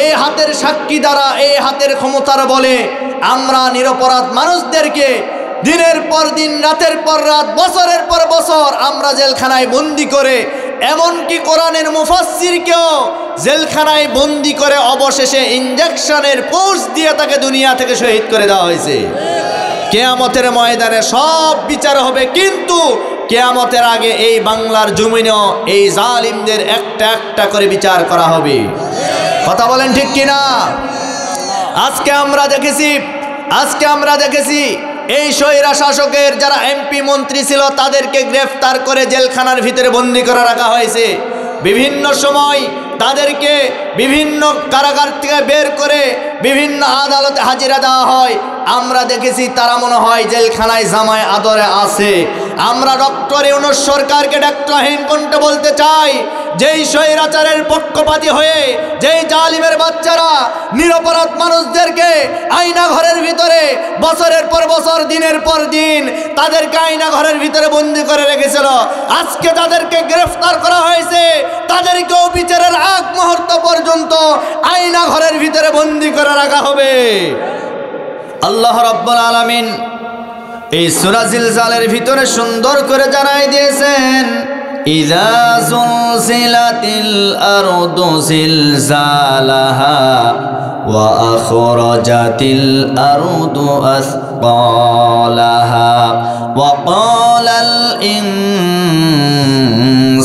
এই হাতের সাক্ষী দ্বারা, এই হাতের ক্ষমতার বলে আমরা নিরপরাধ মানুষদেরকে দিনের পর দিন, রাতের পর রাত, বছরের পর বছর আমরা জেলখানায় বন্দি করে, এমনকি কোরআনের মুফাসসিরকেও জেলখানায় বন্দি করে অবশেষে ইনজেকশনের পোষ দিয়ে তাকে দুনিয়া থেকে শহীদ করে দেওয়া হয়েছে। কিয়ামতের ময়দানে সব বিচার হবে, কিন্তু কিয়ামতের আগে এই বাংলার জমিনেও এই জালিমদের একটা একটা করে বিচার করা হবে। কথা বলেন ঠিক কিনা? আজকে আমরা দেখেছি এই স্বৈরা শাসকের যারা এমপি মন্ত্রী ছিল তাদেরকে গ্রেফতার করে জেলখানার ভিতরে বন্দি করে রাখা হয়েছে। বিভিন্ন সময় তাদেরকে বিভিন্ন কারাগার থেকে বের করে বিভিন্ন আদালতে হাজিরা দেওয়া হয়। আমরা দেখেছি তারা মনে হয় জেলখানায় জামায় আদরে আছে। আমরা ডক্টর ইউনূস সরকারকে ডাক্তারহীন কণ্ঠে বলতে চাই, যেই স্বৈরাচারের পক্ষপাতী হয়ে যেই জালিমের বাচ্চারা নিরপরাধ মানুষদেরকে আয়না ঘরের ভিতরে বছরের পর বছর, দিনের পর দিন তাদেরকে আয়না ঘরের ভিতরে বন্দি করে রেখেছিল, আজকে তাদেরকে গ্রেফতার করা হয়েছে, তাদেরকেও বিচারের আগ মুহূর্ত পর্যন্ত আয়না ঘরের ভিতরে বন্দি করে রাখা হবে। আল্লাহ রাব্বুল আলামিন এই সূরা জিলজালের ভিতরে সুন্দর করে জানাই দিয়েছেন, ইযা যুলজিলাতিল আরদু জিলজালাহা ওয়া আখরাজাতিল আরদু আসকালাহা ওয়া ক্বালাল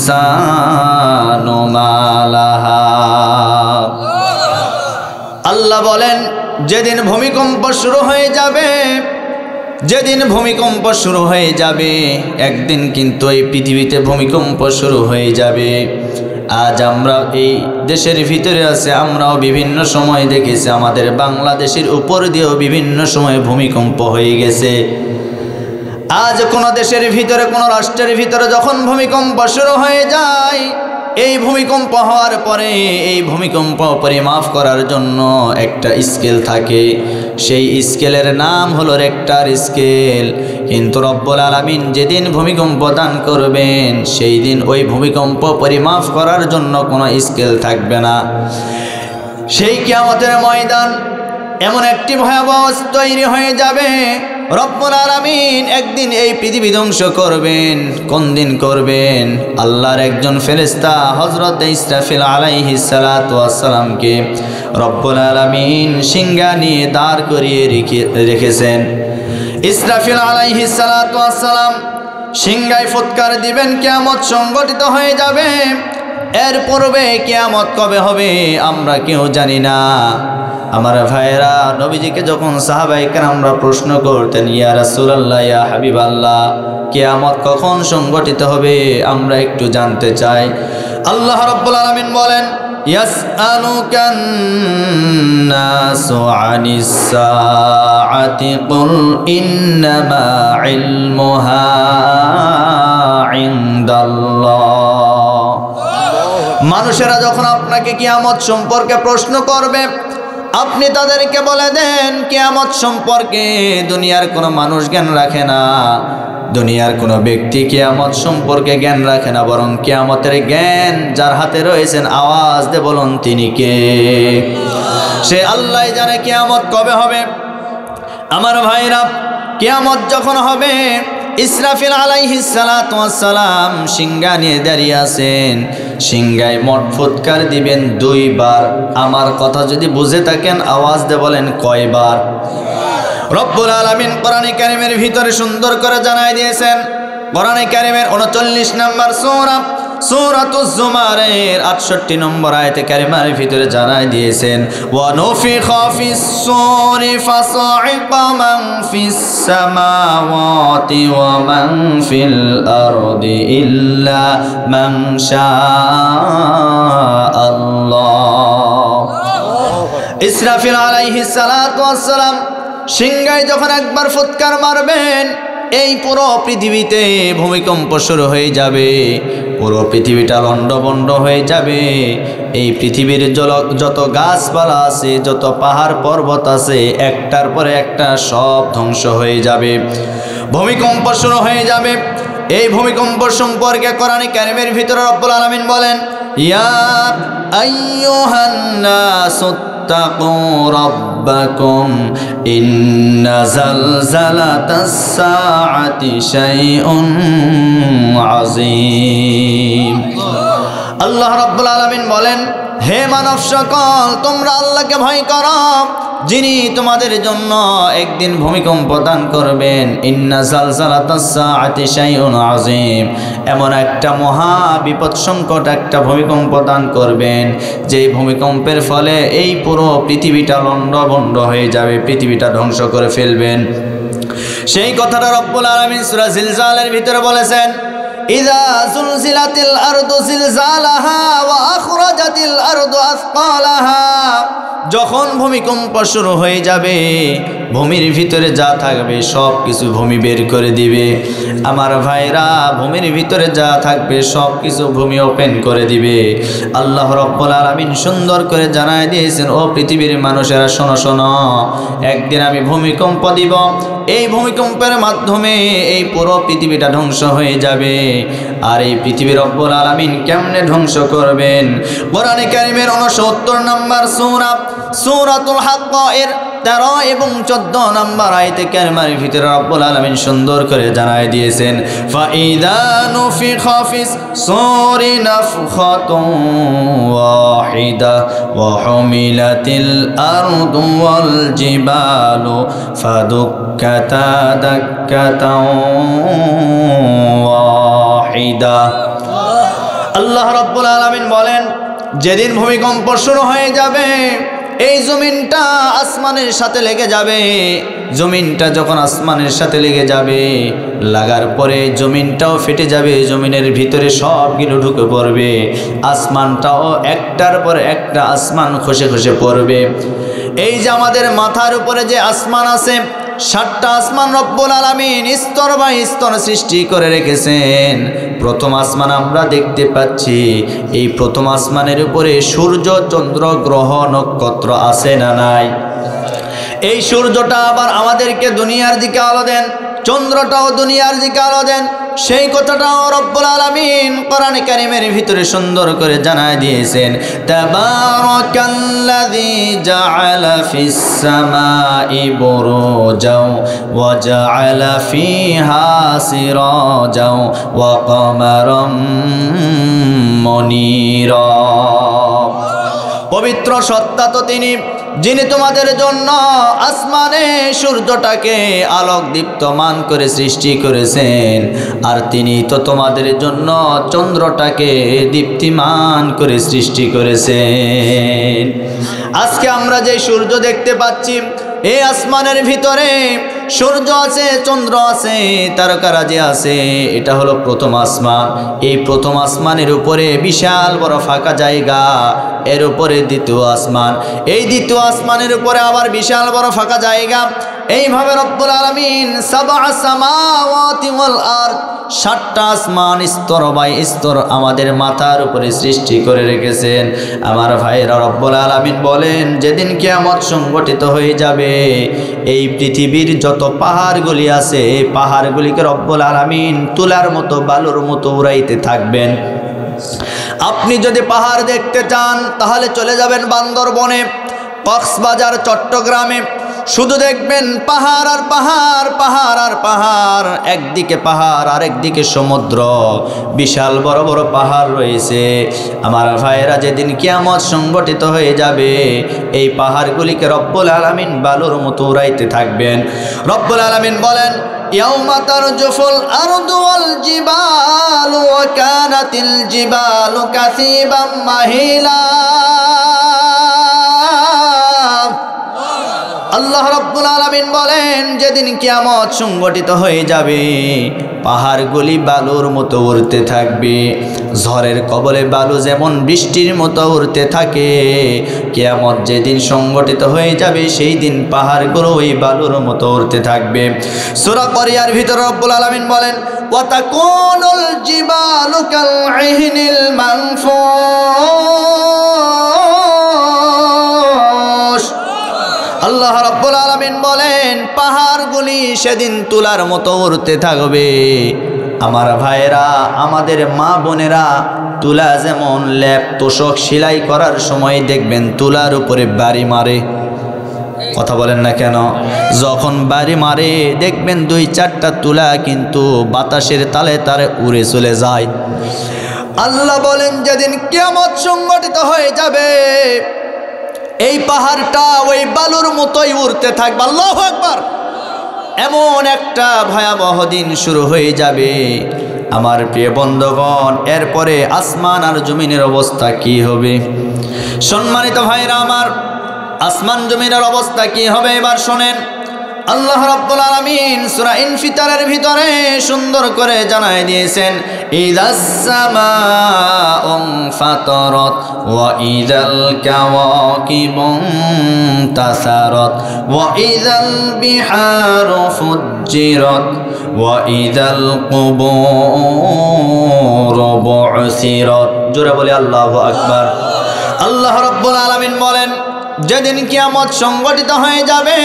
ইনসানু মা লাহা। আল্লাহ বলেন, যেদিন ভূমিকম্প শুরু হয়ে যাবে, যেদিন ভূমিকম্প শুরু হয়ে যাবে, একদিন কিন্তু এই পৃথিবীতে ভূমিকম্প শুরু হয়ে যাবে। আজ আমরা এই দেশের ভিতরে আছে, আমরাও বিভিন্ন সময় দেখেছি আমাদের বাংলাদেশের উপর দিয়েও বিভিন্ন সময় ভূমিকম্প হয়ে গেছে। আজ কোনো দেশের ভিতরে, কোনো রাষ্ট্রের ভিতরে যখন ভূমিকম্প শুরু হয়ে যায়, এই ভূমিকম্প হওয়ার পরে এই ভূমিকম্প পরিমাপ করার জন্য একটা স্কেল থাকে, সেই স্কেলের নাম হলো রেক্টার স্কেল। কিন্তু রব্বুল আলামিন যেদিন ভূমিকম্প দান করবেন, সেই দিন ওই ভূমিকম্প পরিমাপ করার জন্য কোনো স্কেল থাকবে না। সেই কিয়ামতের ময়দান এমন একটি ভয়াবহ তৈরি হয়ে যাবে, রব্বুল আলামিন একদিন এই পৃথিবী ধ্বংস করবেন। কোন দিন করবেন? আল্লাহর একজন ফেরেশতা হযরত ইসরাফিল আলাইহিস সালাতু ওয়াস সালামকে রব্বুল আলামিন সিংহা নিয়ে দাঁড় করিয়ে রেখেছেন। ইসরাফিল আলাইহিস সালাতু ওয়াস সালাম সিংহায় ফুৎকার দিবেন, কিয়ামত সংগঠিত হয়ে যাবে। এর পূর্বে কিয়ামত কবে হবে আমরা কেউ জানি না। আমার ভাইয়েরা, নবীজিকে যখন সাহাবায়ে কেরামরা প্রশ্ন করতেন, ইয়া রাসূলুল্লাহ, ইয়া হাবিবাল্লাহ, কিয়ামত কখন সংগঠিত হবে আমরা একটু জানতে চাই। আল্লাহ রাব্বুল আলামিন বলেন, ইয়াসআলুকান নাসু আনিস সাআতি কুল ইন্নামা ইলমুহা ইনদাল্লাহ। মানুষেরা যখন আপনাকে কিয়ামত সম্পর্কে প্রশ্ন করবে, আপনি তাদেরকে বলে দেন, কিয়ামত সম্পর্কে দুনিয়ার কোনো মানুষ জ্ঞান রাখে না, দুনিয়ার কোনো ব্যক্তি কিয়ামত সম্পর্কে জ্ঞান রাখে না, বরং কিয়ামতের জ্ঞান যার হাতে রয়েছেন, আওয়াজ দিয়ে বলুন তিনি কে? সে আল্লাহ জানে কিয়ামত কবে হবে। আমার ভাইরা, কিয়ামত যখন হবে, ইসরাফিল আলাইহিস সালাতু ওয়াস সালাম সিংহা নিয়ে দাঁড়িয়ে আছেন, সিংহায় মোট ফুৎকার দিবেন 2 বার। আমার কথা যদি বুঝে থাকেন আওয়াজ দিয়ে বলেন কয়বার? রব্বুল আলামিন কোরআনে কারীমের ভিতরে সুন্দর করে জানাই দিয়েছেন। কোরআনে কারীমের 39 নম্বর সূরা, সূরাতুজ জুমারের 68 নম্বর আয়াতে কারিমার ভিতরে জানাই দিয়েছেন, ওয়া নুফিখা ফিস সূরি ফাসা'iqa মান ফিস সামাওয়াতি ওয়া মান ফিল আরদি ইল্লা মান শাআল্লাহ। ইসরাফিল আলাইহিস সালাতু ওয়াস সালাম সিংহায় যখন একবার ফুৎকার মারবেন, এই পুরো পৃথিবীতে ভূমিকম্প শুরু হয়ে যাবে, পুরো পৃথিবীটা লণ্ডভণ্ড হয়ে যাবে। এই পৃথিবীর যত গাছপালা আছে, যত পাহাড় পর্বত আছে, একটার পরে একটা সব ধ্বংস হয়ে যাবে। ভূমিকম্প শুরু হয়ে যাবে। এই ভূমিকম্প সম্পর্কে কোরআনে কারিমের ভিতরে রব্বুল আলামিন বলেন, ইয়া আইয়ুহান নাসু তাকু রাব্বাকুম ইন্না জালজালাতাস সাআতি শাইউন আযীম। আল্লাহ রাব্বুল আলামিন বলেন, হে মানব সকল, তোমরা আল্লাহকে ভয় করো, যিনি তোমাদের জন্য একদিন ভূমিকম্প দান করবেন। ইন্না জালজালাতাস সাআতি শাইউন আযীম, এমন একটা মহা বিপদ সংকট একটা ভূমিকম্প দান করবেন, যেই ভূমিকম্পের ফলে এই পুরো পৃথিবীটা লণ্ডভণ্ড হয়ে যাবে, পৃথিবীটা ধ্বংস করে ফেলবেন। সেই কথাটা রব্বুল আলামিন সূরা জিলজালের ভিতরে বলেছেন, ইযা যুলজিলাতিল আরদু জিলজালাহা ওয়া আখরাজাতিল আরদু আসকালাহা, যখন ভূমিকম্প শুরু হয়ে যাবে, ভূমির ভিতরে যা থাকবে সব কিছু ভূমি বের করে দিবে। আমার ভাইরা, ভূমির ভিতরে যা থাকবে সব কিছু ভূমি ওপেন করে দিবে। আল্লাহ রাব্বুল আলামিন সুন্দর করে জানায় দিয়েছেন, ও পৃথিবীর মানুষেরা শোনো শোনো, একদিন আমি ভূমিকম্প দিব, এই ভূমিকম্পের মাধ্যমে এই পুরো পৃথিবীটা ধ্বংস হয়ে যাবে। আর এই পৃথিবী রব্বুল আলামিন কেমনে ধ্বংস করবেন? কোরআনে কারিমের 69 নম্বর সূরা সূরাতুল হাক্ক এর 13 এবং 14 নম্বর আয়াতে কারিমার ভিতরে রব্বুল আলামিন সুন্দর করে জানায় দিয়েছেন, ফাইদা নুফিখা ফিস সূরি নাফখাতুন ওয়াহিদা ওয়া হুমিলাতিল আরদু ওয়াল জিবালু ফাদুক্কাতা দাক্কাতাও ওয়াহিদা। আল্লাহ রাব্বুল আলামিন বলেন, যেদিন ভূমিকম্প শুরু হয়ে যাবে, এই জমিনটা আসমানের সাথে লেগে যাবে। জমিনটা যখন আসমানের সাথে লেগে যাবে, লাগার পরে জমিনটাও ফেটে যাবে, জমিনের ভিতরে সবগুলো ঢুকে পড়বে, আসমানটাও একটার পর একটা আসমান খসে খসে পড়বে। এই যে আমাদের মাথার উপরে যে আসমান আছে, 7টা আসমান রব্বুল আলামিন স্তর বাই স্তর সৃষ্টি করে রেখেছেন। প্রথম আসমান আমরা দেখতে পাচ্ছি, এই প্রথম আসমানের উপরে সূর্য, চন্দ্র, গ্রহ, নক্ষত্র আছে না নাই? এই সূর্যটা আবার আমাদেরকে দুনিয়ার দিকে আলো দেন, চন্দ্রটাও দুনিয়ার দিকে আলো দেন। সেই কথাটাও রব্বুল আলামিন কোরআনে কারিমের ভিতরে সুন্দর করে জানায় দিয়েছেন, তাবারাকাল্লাযী জাআলা ফিস সামাই বুরুজাও ওয়া জাআলা ফিহা সিরাজাও ওয়া কমারাম মুনীরা। পবিত্র সত্তা তো তিনি, যিনি তোমাদের জন্য আসমানে সূর্যটাকে আলোক দীপ্তমান করে সৃষ্টি করেছেন, আর তিনি তো তোমাদের জন্য চন্দ্রটাকে দীপ্তিমান করে সৃষ্টি করেছেন। আজকে আমরা যে সূর্য দেখতে পাচ্ছি, এই আসমানের ভিতরে সূর্য আছে, চন্দ্র আছে, তারকারাজি আছে, এটা হলো প্রথম আসমান। এই প্রথম আসমানের উপরে বিশাল বড় ফাঁকা জায়গা, এর উপরে দ্বিতীয় আসমান, এই দ্বিতীয় আসমানের উপরে আবার বিশাল বড় ফাঁকা জায়গা। এইভাবে রব্বুল আলামিন সাবআ সামাওয়াতি ওয়াল আরদ, 7টা আসমান স্তর বাই স্তর আমাদের মাথার উপরে সৃষ্টি করে রেখেছেন। আমার ভাইরা, রব্বুল আলামিন বলেন, যেদিন কিয়ামত সংগঠিত হয়ে যাবে, এই পৃথিবীর যত পাহাড়গুলি আছে, এই পাহাড়গুলিকে রব্বুল আলামিন তুলার মতো, বালুর মতো উড়াইতে থাকবেন। আপনি যদি পাহাড় দেখতে চান, তাহলে চলে যাবেন বান্দরবনে, কক্সবাজার, চট্টগ্রামে, শুধু দেখবেন পাহাড় আর পাহাড়, পাহাড় আর পাহাড়, একদিকে পাহাড় আর একদিকে সমুদ্র, বিশাল বড় বড় পাহাড় রয়েছে। আমার ভাইয়েরা, যেদিন কিয়ামত সংগঠিত হয়ে যাবে, এই পাহাড়গুলিকে রব্বুল আলামিন বালুর মতো উড়াইতে থাকবেন। রব্বুল আলামিন বলেন, ইয়াউমা তারজুফুল আরদু ওয়াল জিবালু ওয়া কানাতিল জিবালু কাসিবাম মাহিলা। আল্লাহ রাব্বুল আলামিন বলেন, যেদিন কিয়ামত সংগঠিত হয়ে যাবে, পাহাড়গুলি বালুর মতো উড়তে থাকবে। ঝড়ের কবলে বালু যেমন বৃষ্টির মতো উড়তে থাকে, কিয়ামত যেদিন সংগঠিত হয়ে যাবে, সেই দিন পাহাড়গুলো ওই বালুর মতো উড়তে থাকবে। সূরা করিয়ার ভিতরে রব্বুল আলামিন বলেন, ওয়া তাকুনুল জিবালু কাল ইহনিল মানফুশ। আল্লাহ আল্লাহ রাব্বুল আলামিন বলেন পাহাড়গুলি সেদিন তুলার মতো উড়তে থাকবে। আমার ভাইয়েরা, আমাদের মা বোনেরা তুলা যেমন লেপ তোষক সেলাই করার সময় দেখবেন তুলার উপরে বাড়ি মারে, কথা বলেন না কেন? যখন বাড়ি মারে দেখবেন 2-4টা তুলা কিন্তু বাতাসের তালে তালে উড়ে চলে যায়। আল্লাহ বলেন যেদিন কিয়ামত সংগঠিত হয়ে যাবে এই পাহাড়টা ওই বালুর মতোই উড়তে থাকবে। আল্লাহু আকবার। এমন একটা ভয়াবহ দিন শুরু হয়ে যাবে আমার প্রিয় বন্ধুগণ। এরপরে আসমান আর জমিনের অবস্থা কি হবে? সম্মানিত ভাইরা আমার, আসমান জমিনের অবস্থা কি হবে এবার শোনেন। আল্লাহ রাব্বুল আলামিন সূরা ইনফিতারের ভিতরে সুন্দর করে জানায় দিয়েছেন, ইযাস সামাউ ফাতারাত ওয়া ইযাল কাওয়াকিবুন তাসারাত ওয়া ইযাল বিহারু ফুজ্জিরাত ওয়া ইযাল কুবুরু বু'সিরাত। জোরে বলি আল্লাহু আকবার। আল্লাহ রাব্বুল আলামিন বলেন যেদিন কিয়ামত সংগঠিত হয়ে যাবে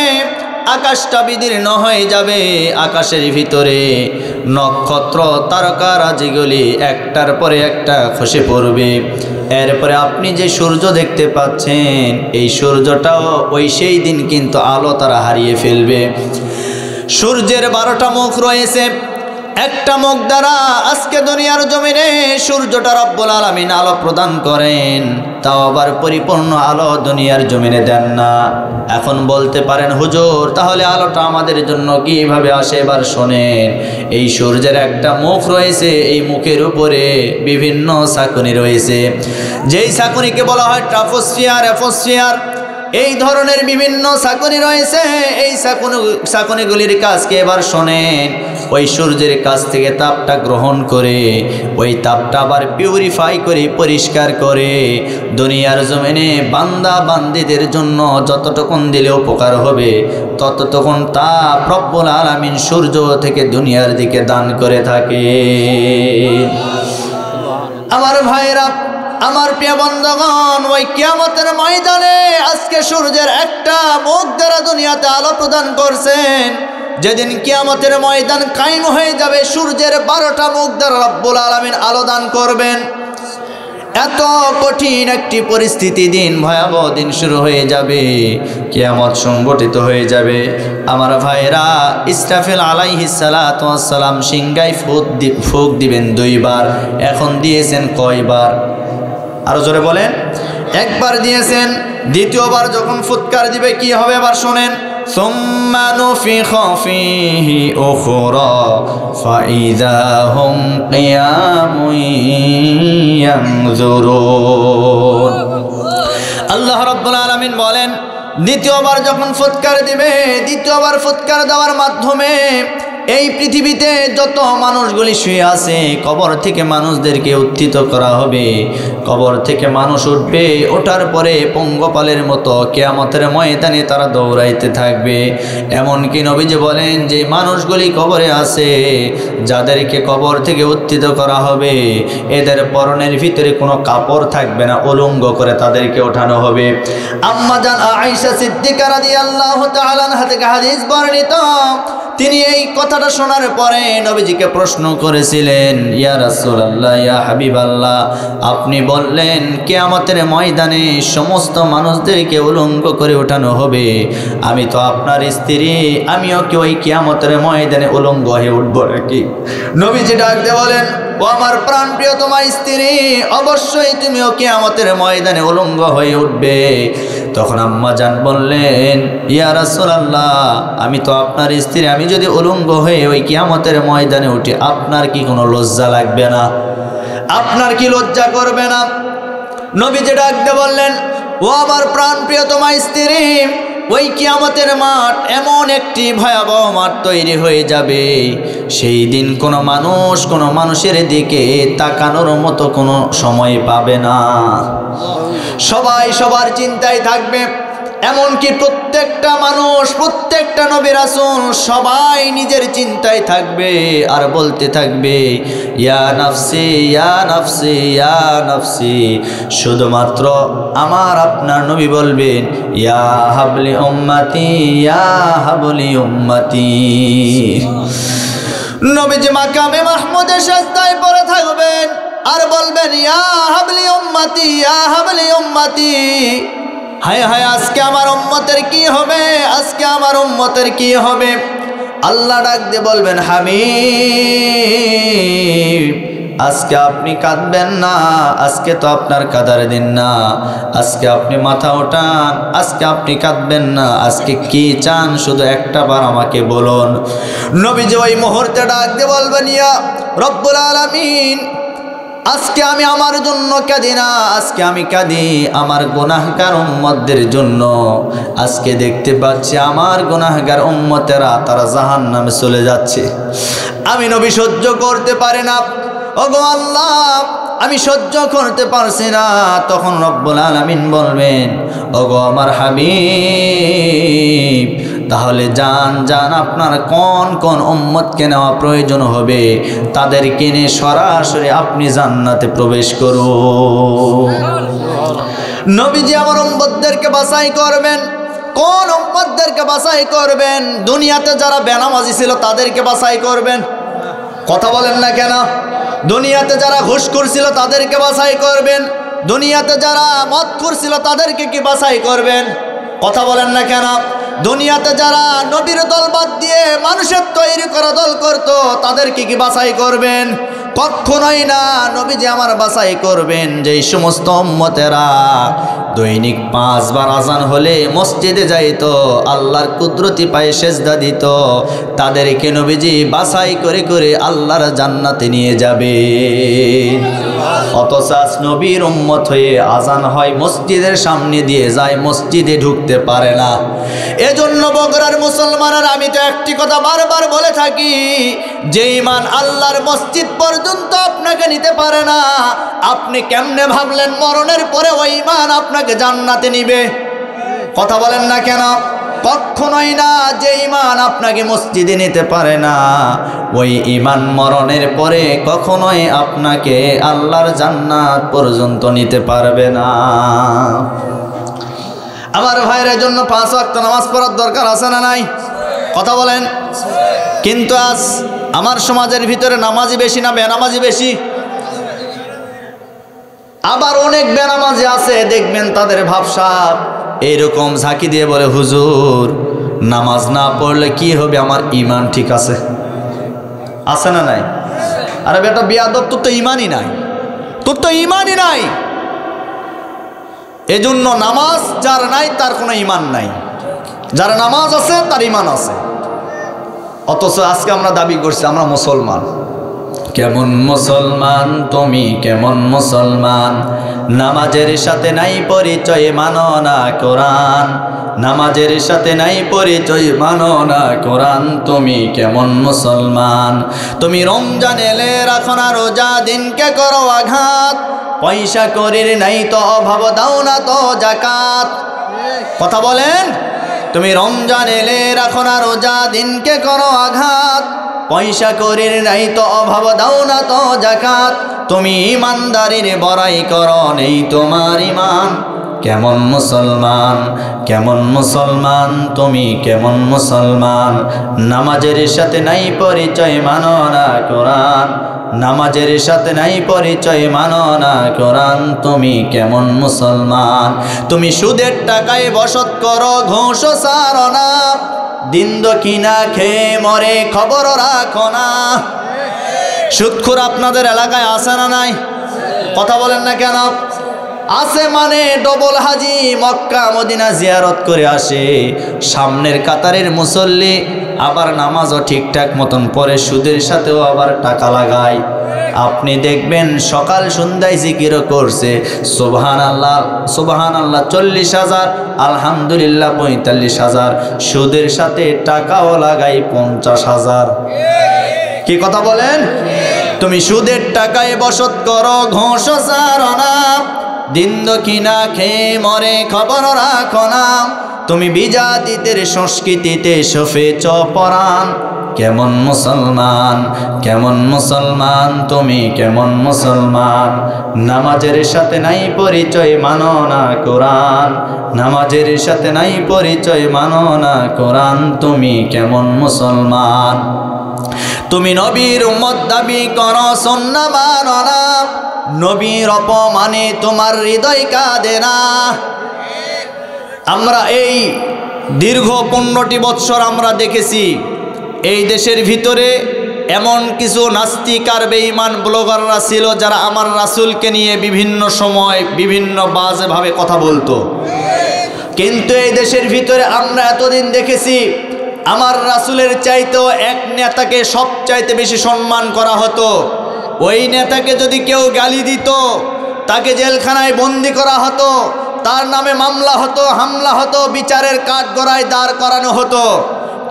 আকাশটা বিদীর্ণ হয়ে যাবে, আকাশের ভিতরে নক্ষত্র তারকারাজিগুলি একটার পরে একটা খসে পড়বে। এরপরে আপনি যে সূর্য দেখতে পাচ্ছেন এই সূর্যটাও ওই সেই দিন কিন্তু আলো তারা হারিয়ে ফেলবে। সূর্যের 12টা মুখ রয়েছে, একটা মুখ দ্বারা আজকে দুনিয়ার জমিনে সূর্যটা রব্বুল আলামিন আলো প্রদান করেন, তাও আবার পরিপূর্ণ আলো দুনিয়ার জমিনে দেন না। এখন বলতে পারেন হুজুর তাহলে আলোটা আমাদের জন্য কিভাবে আসে? এবার শোনেন, এই সূর্যের একটা মুখ রয়েছে, এই মুখের উপরে বিভিন্ন ছাঁকুনি রয়েছে, যেই ছাঁকুনিকে বলা হয় ট্রাপোস্ফিয়ার, অ্যাটমসফিয়ার, এই ধরনের বিভিন্ন ছাঁকুনি রয়েছে। এই ছাঁকুনিগুলির কাজকে এবার শোনেন, ওই সূর্যের কাছ থেকে তাপটা গ্রহণ করে ওই তাপটা আবার পিউরিফাই করে পরিষ্কার করে দুনিয়ার জমিনে বান্দা বান্দীদের জন্য যতটুকুন দিলে উপকার হবে ততটুকুন তাপ রব্বুল আলামিন সূর্য থেকে দুনিয়ার দিকে দান করে থাকে। আমার ভাইরা, আমার প্রিয় বন্ধুগণ, ওই কিয়ামতের ময়দানে আজকে সূর্যের একটা মুখ দ্বারা দুনিয়াতে আলো প্রদান করছেন। যেদিন কিয়ামতের ময়দান কায়েম হয়ে যাবে সূর্যের 12টা মুখ দ্বারা রব্বুল আলামিন আলো দান করবেন। এত কঠিন একটি পরিস্থিতি, দিন ভয়াবহ দিন শুরু হয়ে যাবে, কিয়ামত সংগঠিত হয়ে যাবে। আমার ভাইরা, ইসরাফিল আলাইহিস সালাতু ওয়াস সালাম সিংহায় ফুঁক দিবেন 2 বার। এখন দিয়েছেন কয়বার? আরো জোরে বলেন। একবার দিয়েছেন। দ্বিতীয়বার যখন ফুৎকার দিবে কি হবে এবার শোনেন, সুম্মা নুফিখা ফীহি উখরা ফাইযা হুম কিয়ামুন ইয়ানজুরুন। আল্লাহ রাব্বুল আলামিন বলেন দ্বিতীয়বার যখন ফুৎকার দিবে, দ্বিতীয়বার ফুৎকার দেওয়ার মাধ্যমে এই পৃথিবীতে যত মানুষগুলি শুয়ে আছে কবর থেকে মানুষদেরকে উত্থিত করা হবে। কবর থেকে মানুষ উঠবে, ওঠার পরে পঙ্গপালের মতো কিয়ামতের ময়দানে তারা দৌড়াইতে থাকবে। এমনকি নবীজি বলেন যে মানুষগুলি কবরে আছে, যাদেরকে কবর থেকে উত্থিত করা হবে এদের পরনের ভিতরে কোনো কাপড় থাকবে না, উলঙ্গ করে তাদেরকে ওঠানো হবে। আম্মা জান আয়েশা সিদ্দিকা রাদিয়াল্লাহু তাআলা আনহা থেকে হাদিস বর্ণিত, তিনি এই কথাটা শোনার পরে নবীজিকে প্রশ্ন করেছিলেন, ইয়া রাসূলুল্লাহ, ইয়া হাবিবাল্লাহ, আপনি বললেন কিয়ামতের ময়দানে সমস্ত মানুষদেরকে উলঙ্গ করে ওঠানো হবে, আমি তো আপনার স্ত্রী, আমিও কি ওই কিয়ামতের ময়দানে উলঙ্গ হয়ে উঠব নাকি? নবীজি ডাক দিয়ে বলেন, ও আমার প্রাণ প্রিয় তোমার স্ত্রী, অবশ্যই তুমিও কিয়ামতের ময়দানে উলঙ্গ হয়ে উঠবে। তখন আম্মা জান বললেন, ইয়া রাসূলুল্লাহ, আমি তো আপনার স্ত্রী, আমি যদি উলঙ্গ হয়ে ওই কিয়ামতের ময়দানে উঠি আপনার কি কোনো লজ্জা লাগবে না? আপনার কি লজ্জা করবে না? নবীজি ডাক দিয়ে বললেন, ও আমার প্রাণ প্রিয় তোমার স্ত্রী, ওই কিয়ামতের মাঠ এমন একটি ভয়াবহ মাঠ তৈরি হয়ে যাবে, সেই দিন কোনো মানুষের দিকে তাকানোর মতো কোনো সময় পাবে না। সবাই সবার চিন্তায় থাকবে, এমনকি প্রত্যেকটা মানুষ, প্রত্যেকটা নবী রাসূল সবাই নিজের চিন্তায় থাকবে আর বলতে থাকবে ইয়া নাফসি ইয়া নাফসি ইয়া নাফসি। শুধুমাত্র আমার আপনার নবী বলবেন ইয়া হাবলি উম্মতি ইয়া হাবলি উম্মতি। নবীজি মাকামে মাহমুদে সিজদায় পড়ে থাকবেন আর বলবেন ইয়া হাবলি উম্মতি ইয়া হাবলি উম্মতি। হায় হায়, আজকে আমার উম্মতের কি হবে, আজকে আমার উম্মতের কি হবে। আল্লাহ ডাক দিয়ে বলবেন হাবিব আজকে আপনি কাঁদবেন না, আজকে তো আপনার কাঁদার দিন না, আজকে আপনি মাথা ওঠান, আজকে আপনি কাঁদবেন না, আজকে কি চান শুধু একটা বার আমাকে বলুন। নবীজি ওই মুহূর্তে ডাক দিয়ে বলবেন ইয়া রব্বুল আলামিন আজকে আমি আমার জন্য কাঁদি না, আজকে আমি কাঁদি আমার গুনাহগার উম্মতদের জন্য। আজকে দেখতে পাচ্ছি আমার গুনাহগার উম্মতেরা তারা জাহান্নামে চলে যাচ্ছে, আমি নবী সহ্য করতে পারি না। ওগো আল্লাহ আমি সহ্য করতে পারছি না। তখন রব্বুল আলামিন বলবেন ওগো আমার হাবিব তাহলে যান যান আপনার কোন কোন উম্মতকে নেওয়া প্রয়োজন হবে তাদেরকে নিয়ে সরাসরি আপনি জান্নাতে প্রবেশ করুন। নবীজি আমার উম্মতদেরকে বাছাই করবেন। কোন উম্মতদেরকে বাছাই করবেন? দুনিয়াতে যারা বেনামাজি ছিল তাদেরকে বাছাই করবেন। কথা বলেন না কেন? দুনিয়াতে যারা ঘুষখোর ছিল তাদেরকে বাছাই করবেন। দুনিয়াতে যারা মদখোর ছিল তাদেরকে কি বাছাই করবেন? কথা বলেন না কেন? দুনিয়াতে যারা নবীর দল বাদ দিয়ে মানুষের তৈরি করা দল করত তাদেরকে কি বাছাই করবেন? কখনোই না। নবীজি আমার বাছাই করবেন যেই সমস্ত উম্মতেরা দৈনিক 5 বার আজান হলে মসজিদে যাইত, আল্লাহর কুদরতি পায়ে সেজদা দিত, তাদেরকে নবীজি বাছাই করে করে আল্লাহর জান্নাতে নিয়ে যাবে। অথচ আজ নবীর উম্মত হয়ে আজান হয় মসজিদের সামনে দিয়ে যায়, মসজিদে ঢুকতে পারে না। এজন্য বগুড়ার মুসলমানের আমি তো একটি কথা বারবার বলে থাকি, যে ঈমান আল্লাহর মসজিদ পর্যন্ত আপনাকে নিতে পারে না, আপনি কেমনে ভাবলেন মরণের পরে ওই ঈমান আপনাকে জান্নাতে নিবে? কথা বলেন না কেন? কখনোই না। যে ঈমান আপনাকে মসজিদে নিতে পারে না ওই ঈমান মরণের পরে কখনোই আপনাকে আল্লাহর জান্নাত পর্যন্ত নিতে পারবে না। আমার ভাইয়ের জন্য 5 ওয়াক্ত নামাজ পড়ার দরকার আছে না নাই? কথা বলেন। কিন্তু আজ আমার সমাজের ভিতরে নামাজি বেশি না বেনামাজি বেশি? আবার অনেক বেনামাজি আছে দেখবেন তাদের ভাবসাব এইরকম ঝাঁকি দিয়ে বলে হুজুর নামাজ না পড়লে কি হবে, আমার ঈমান ঠিক আছে। আছে না নাই? আরে বেটা বিয়াদব, তোর তো ঈমানই নাই, তোর তো ঈমানই নাই। এজন্য নামাজ যার নাই তার কোনো ঈমান নাই, যার নামাজ আছে তার ঈমান আছে। অথচ আজকে আমরা দাবি করছি আমরা মুসলমান। কেমন মুসলমান তুমি, কেমন মুসলমান, নামাজের সাথে নাই পরিচয়, মানো না কোরআন। নামাজের সাথে নাই পরিচয়, মানো না কোরআন। তুমি কেমন মুসলমান? তুমি রমজান এলে রাখো না রোজা, দিনকে করো আঘাত, পয়সা করির নাই তো অভাব, দাও না তো যাকাত। কথা বলেন। তুমি রমজান এলে রাখো না রোজা, দিনকে করো আঘাত, পয়সা করির নাই তো অভাব, দাও না তো যাকাত। তুমি ইমানদারির বড়াই করো, নেই তোমার ঈমান। কেমন মুসলমান, কেমন মুসলমান তুমি, কেমন মুসলমান? নামাজের সাথে নাই পরিচয়, মানো না কোরআন। নামাজের সাথে নাই পরিচয়, মানো না কোরআন। তুমি কেমন মুসলমান? তুমি সুদের টাকায় বসত করো, ঘুষ ছাড়ো না, দিন দক্ষিণা খেয়ে মরে খবর রাখো না। সুদখোর আপনাদের এলাকায় আছে না নাই? কথা বলেন না কেন? আছে মানে ডবল হাজি, মক্কা মদিনা জিয়ারত করে আসে, সামনের কাতারের মুসল্লি, আবার নামাজও ঠিকঠাক মতন পড়ে, সুদের সাথেও আবার টাকা লাগায়। আপনি দেখবেন সকাল সন্ধ্যায় জিকিরও করছে সুবহানাল্লাহ সুবহানাল্লাহ 40,000, আলহামদুলিল্লাহ 45,000, সুদের সাথে টাকাও লাগাই 50,000। কি কথা বলেন? তুমি সুদের টাকায় বসত করো, ঘুষ ছাড়ো না, দিন দক্ষিণা খেয়ে মরে খবর রাখো না, তুমি বিজাতিদের সংস্কৃতিতে সফেছ পরাণ। কেমন মুসলমান, কেমন মুসলমান, তুমি কেমন মুসলমান, নামাজের সাথে নাই পরিচয়, মানো না কোরআন, নামাজের সাথে নাই পরিচয়, মানো না কোরআন, তুমি কেমন মুসলমান। তুমি নবীর উম্মত দাবি করো, সুন্নাহ মানো না, নবীর অপমানে তোমার হৃদয় কাঁদে না। আমরা এই দীর্ঘ 15টি বৎসর আমরা দেখেছি এই দেশের ভিতরে এমন কিছু নাস্তিক আর বেঈমান ব্লগাররা ছিল যারা আমার রাসূলকে নিয়ে বিভিন্ন সময় বিভিন্ন বাজেভাবে কথা বলতো। কিন্তু এই দেশের ভিতরে আমরা এতদিন দেখেছি আমার রাসূলের চাইতেও এক নেতাকে সবচাইতে বেশি সম্মান করা হতো। ওই নেতাকে যদি কেউ গালি দিত তাকে জেলখানায় বন্দি করা হতো, তার নামে মামলা হতো, হামলা হতো, বিচারের কাঠগড়ায় দাঁড় করানো হতো।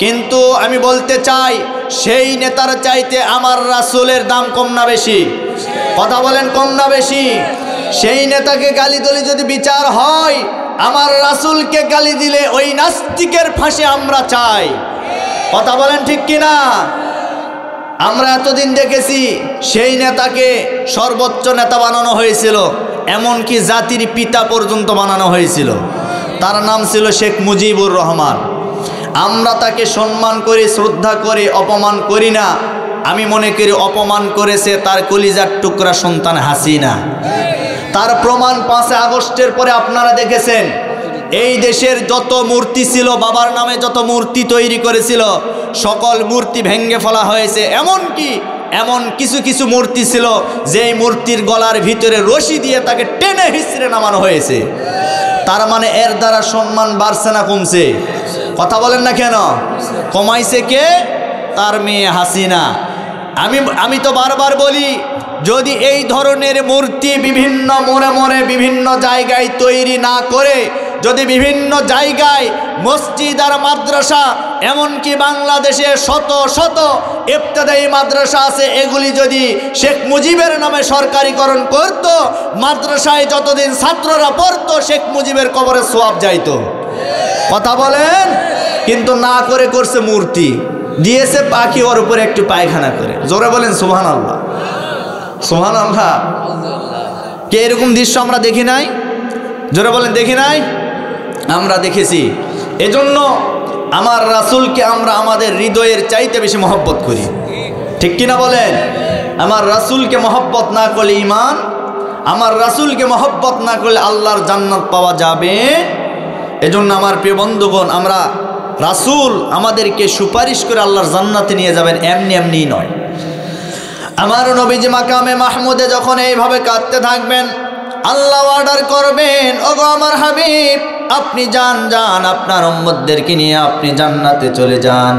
কিন্তু আমি বলতে চাই সেই নেতার চাইতে আমার রাসূলের দাম কম না বেশি? কথা বলেন, কম না বেশি? সেই নেতাকে গালি দিলে যদি বিচার হয়, আমার রাসূলকে গালি দিলে ওই নাস্তিকের ফাঁসি আমরা চাই। কথা বলেন ঠিক কিনা? আমরা এতদিন দেখেছি সেই নেতাকে সর্বোচ্চ নেতা বানানো হয়েছিল, এমনকি জাতির পিতা পর্যন্ত বানানো হয়েছিল। তার নাম ছিল শেখ মুজিবুর রহমান। আমরা তাকে সম্মান করি, শ্রদ্ধা করি, অপমান করি না। আমি মনে করি অপমান করেছে তার কলিজার টুকরা সন্তান হাসিনা। তার প্রমাণ 5 আগস্টের পরে আপনারা দেখেছেন এই দেশের যত মূর্তি ছিল, বাবার নামে যত মূর্তি তৈরি করেছিল সকল মূর্তি ভেঙে ফেলা হয়েছে। এমনকি এমন কিছু কিছু মূর্তি ছিল যেই মূর্তির গলার ভিতরে রশি দিয়ে তাকে টেনে হিঁচড়ে নামানো হয়েছে। তার মানে এর দ্বারা সম্মান বাড়ছে না কমছে? কথা বলেন না কেন? কমাইছে কে? তার মেয়ে হাসিনা। আমি তো বারবার বলি, যদি এই ধরনের মূর্তি বিভিন্ন মোড়ে মোড়ে বিভিন্ন জায়গায় তৈরি না করে, যদি বিভিন্ন জায়গায় মসজিদ আর মাদ্রাসা, এমনকি বাংলাদেশে শত শত ইবতেদায়ী মাদ্রাসা আছে, এগুলি যদি শেখ মুজিবের নামে সরকারিকরণ করত, মাদ্রাসায় যতদিন ছাত্ররা পড়তো শেখ মুজিবের কবরে সওয়াব যাইতো। কথা বলেন? কিন্তু না করে করছে মূর্তি, দিয়েছে পাখি, ওর উপরে একটু পায়খানা করে। জোরে বলেন সুবহানাল্লাহ, সুবহানাল্লাহ। কে এরকম দৃশ্য আমরা দেখি নাই? জোরে বলেন দেখি নাই? আমরা দেখেছি। এজন্য আমার রাসূলকে আমরা আমাদের হৃদয়ের চাইতে বেশি মহব্বত করি, ঠিক কিনা বলেন? আমার রাসূলকে মহব্বত না করলে ঈমান, আমার রাসূলকে মহব্বত না করলে আল্লাহর জান্নাত পাওয়া যাবে। এজন্য আমার প্রিয় বন্ধুগণ, আমরা রাসূল আমাদেরকে সুপারিশ করে আল্লাহর জান্নাতে নিয়ে যাবেন, এমনি এমনি নয়। আমার নবীজি মাকামে মাহমুদে যখন এইভাবে কাঁদতে থাকবেন, আল্লাহ অর্ডার করবেন, ওগো আমার হাবিব, আপনি যান যান, আপনার উম্মতদেরকে নিয়ে আপনি জান্নাতে চলে যান।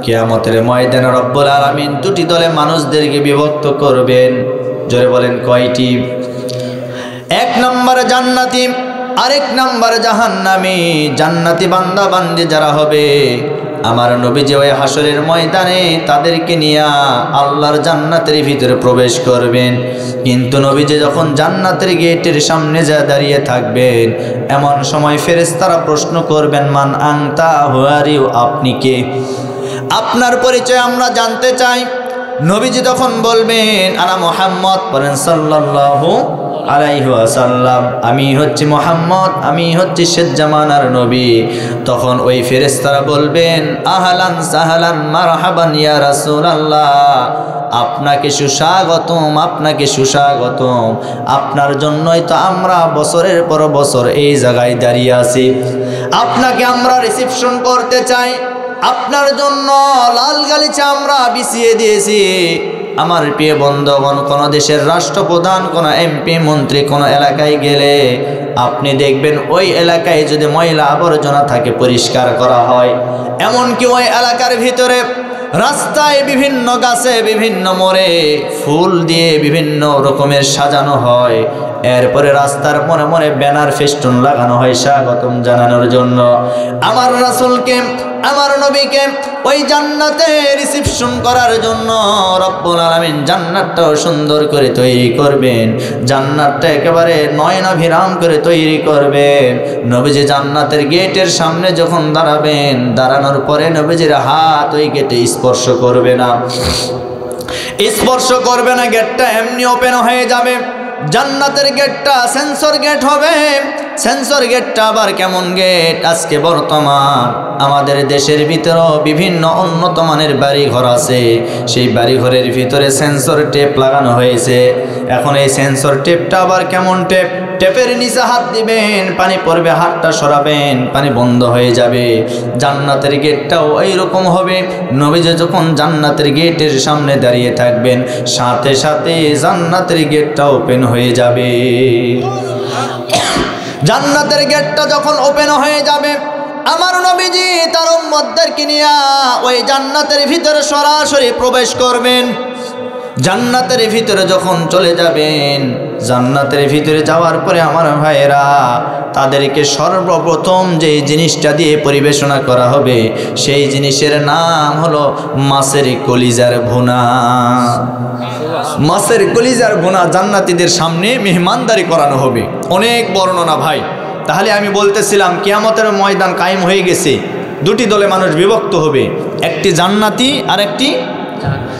কিয়ামতের ময়দানে রব্বুল আলামিন 2টি দলে মানুষদেরকে বিভক্ত করবেন। জোরে বলেন কয়টি? 1 নম্বর জান্নাতি, আরেক নম্বর জাহান্নামী। জান্নাতি বান্দা বান্দি যারা হবে, আমার নবীজি ওই হাসরের ময়দানে তাদেরকে নিয়ে আল্লাহর জান্নাতের ভিতরে প্রবেশ করবেন। কিন্তু নবীজি যখন জান্নাতের গেটের সামনে যা দাঁড়িয়ে থাকবেন, এমন সময় ফেরেশতারা প্রশ্ন করবেন, মান আনতা, হু আর ইউ, আপনি কে? আপনার পরিচয় আমরা জানতে চাই। নবীজি তখন বলবেন, আনা মুহাম্মদ, বলেন সাল্লাল্লাহু আলাইহি ওয়াসাল্লাম, আমি হচ্ছি মুহাম্মদ, আমি হচ্ছি শেষ জামানার নবী। তখন ওই ফেরেশতারা বলবেন, আহলান সাহলান মারহাবান ইয়া রাসূলুল্লাহ, আপনাকে সুস্বাগতম, আপনাকে সুস্বাগতম। আপনার জন্যই তো আমরা বছরের পর বছর এই জায়গায় দাঁড়িয়ে আছি। আপনাকে আমরা রিসিপশন করতে চাই, আপনার জন্য লাল গালিচা আমরা বিছিয়ে দিয়েছি। আমার প্রিয় বন্ধুগণ, কোন দেশের রাষ্ট্রপ্রধান, কোন এমপি মন্ত্রী কোন এলাকায় গেলে আপনি দেখবেন ওই এলাকায় যদি ময়লা আবর্জনা থাকে পরিষ্কার করা হয়। এমনকি ওই এলাকার ভিতরে রাস্তায় বিভিন্ন গাছে বিভিন্ন মোড়ে ফুল দিয়ে বিভিন্ন রকমের সাজানো হয়। এরপরে রাস্তার মনে মনে ব্যানার ফেস্টুন লাগানো হয় স্বাগতম জানানোর জন্য। আমার রাসূলকে আমার নবীকে ওই জান্নাতে রিসিপশন করার জন্য রব্বুল আলামিন জান্নাতটাও সুন্দর করে তৈরি করবেন, জান্নাতটা একেবারে নয়নাভিরাম করে তৈরি করবেন। নবীজি জান্নাতের গেটের সামনে যখন দাঁড়াবেন, দাঁড়ানোর পরে নবীজির হাত ওই গেটে স্পর্শ করবে না, স্পর্শ করবে না, গেটটা এমনি ওপেন হয়ে যাবে। জান্নাতের গেটটা সেন্সর গেট হবে। সেন্সর গেটটা আবার কেমন গেট? আজকে বর্তমান আমাদের দেশের ভিতরেও বিভিন্ন উন্নত মানের বাড়িঘর আছে, সেই বাড়িঘরের ভিতরে সেন্সর টেপ লাগানো হয়েছে। এখন এই সেন্সর টেপটা আবার কেমন টেপ? টেপের নিচে হাত দিবেন, পানি পড়বে, হাতটা সরাবেন, পানি বন্ধ হয়ে যাবে। জান্নাতের গেটটাও এইরকম হবে। নবীজি যখন জান্নাতের গেটের সামনে দাঁড়িয়ে থাকবেন, সাথে সাথে জান্নাতের গেটটা ওপেন হয়ে যাবে। জান্নাতের গেটটা যখন ওপেন হয়ে যাবে, আমার নবীজি তার উম্মতদেরকে নিয়ে ওই জান্নাতের ভিতরে সরাসরি প্রবেশ করবেন। জান্নাতের ভিতরে যখন চলে যাবেন, জান্নাতের ভিতরে যাওয়ার পরে আমার ভাইয়েরা, তাদেরকে সর্বপ্রথম যে জিনিসটা দিয়ে পরিবেশনা করা হবে, সেই জিনিসের নাম হলো মাছের কলিজার ভুনা। মাছের কলিজার ভুনা জান্নাতীদের সামনে মেহমানদারি করানো হবে। অনেক বর্ণনা ভাই। তাহলে আমি বলতেছিলাম কিয়ামতের ময়দান কায়েম হয়ে গেছে, দুটি দলে মানুষ বিভক্ত হবে, একটি জান্নাতি আর একটি।